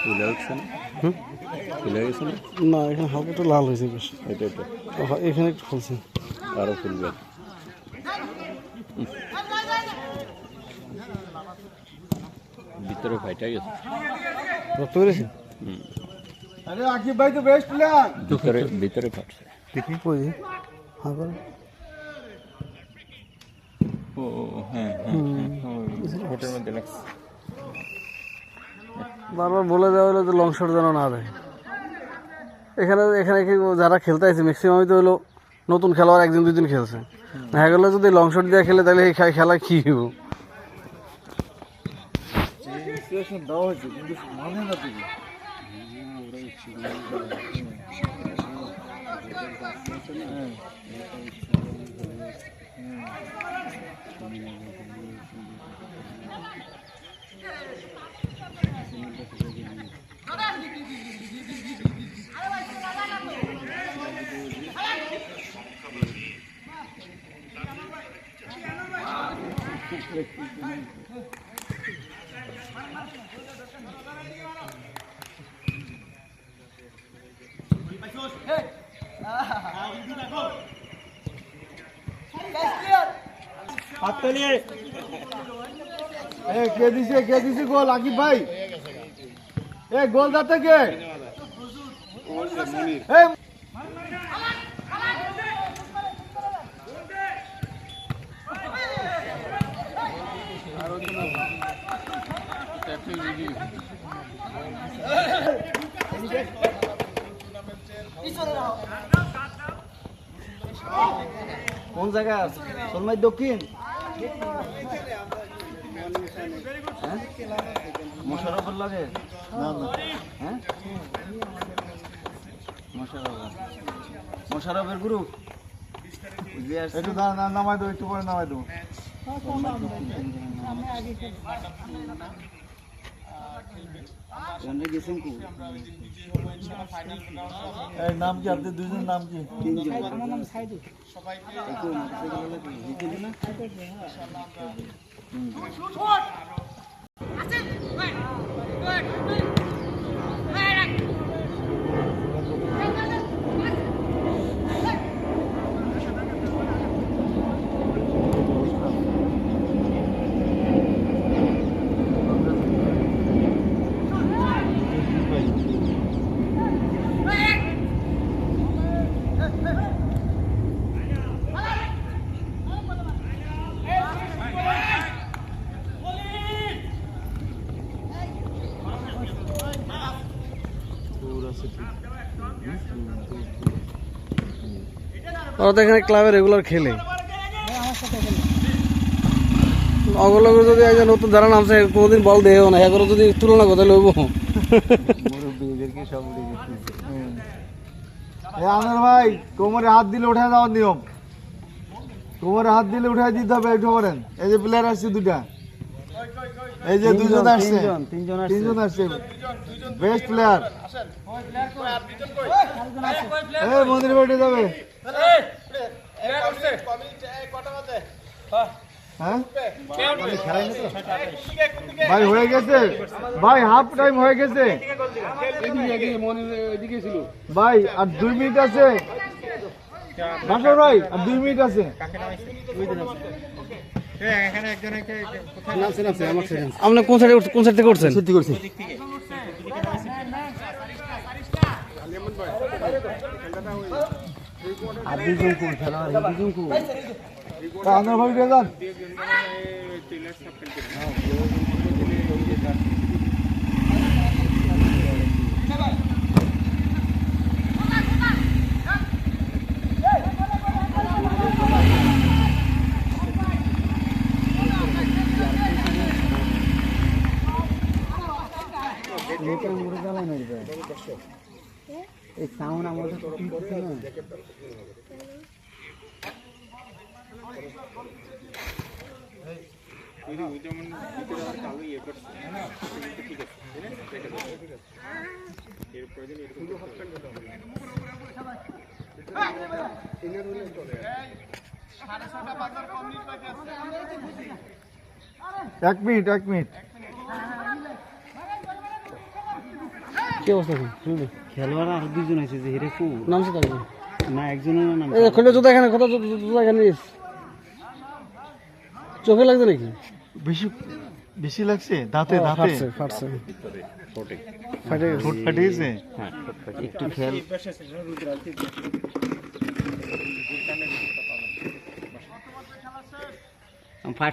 ফুলে উঠছে না? ফুলে গেছে না? না এখানে হালকা একটু লাল হয়েছে বেশ। এটা এটা এখানে একটু ফুলছে। আরো ফুলবে। ভিতরে ফাইটা গেছে। রক্ত বেরিয়েছে? আরে আকিব ভাই তো বেস্ট প্লেয়ার। ভিতরে ফাটছে। দেখি কই হ্যাঁ করে ও হ্যাঁ হোটেলের মধ্যে লাগছে। বারবার বলে দেওয়া হলো যে লং শট যেন না দেয়। এখানে এখানে কি যারা খেলতে আছে ম্যাক্সিমামই তো হলো নতুন খেলোয়াড়, একদিন দুই দিন খেলছে। দেখা গেলো যদি লং শট দিয়ে খেলে তাহলে এই খেলা কি হইব? সিচুয়েশন দাও হচ্ছে কিন্তু মানে না তুমি। কে দিছে গোল আকিব ভাই? গোল দাতে কে? কোন জায়গা? সলমাই দক্ষিণ মোশারফের লাগে না না হ্যাঁ মোশারফের গ্রুপ একটু নামাই দেবো, একটু পরে নামাই দেবো। নাম কি আপনি দুইজনের নাম কি? ওরা তো এখানে ক্লাবে রেগুলার খেলে। অগলগে যদি এই যে নতুন যারা নামছে কোনোদিন বল দেও না, এগুলো যদি তুলনা কথা লইব। আনার ভাই কোমরে হাত দিলে উঠে যাওয়ার নিয়ম, কোমরে হাত দিলে উঠে দিতে হবে। একটু করেন, এই যে প্লেয়ার আসছে দুটা, এই যে দুজন আসছে, তিনজন আসছে বেস্ট প্লেয়ার। মন্দির বেটে যাবে হ্যাঁ ভাই, হয়ে গেছে ভাই, হাফ টাইম হয়ে গেছে ভাই, আর 2 মিনিট আছে বাসর ভাই, আর 2 মিনিট আছে। আপনি কোন সাইড থেকে করছেন? সত্যি করছি আর দুজন কোন খেলোয়াড়, দুজন কোন আনার ভাই বেজান। এই সাউন্ড আমাদের এক মিনিট কি অবস্থা এখন শুরু খেলোয়াড় আর দুজন আছে যে হেরে কু নামছে তাকে না একজনের নাম এই খুলে জুতা এখানে কোথাও জুতা এখানে নিস চোখে লাগছে নাকি বেশি বেশি লাগছে দাঁতে দাঁতে ফাটছে ফাটছে ফাটে গেছে ঠোঁট ফাটে গেছে একটু খেল ফার্স্ট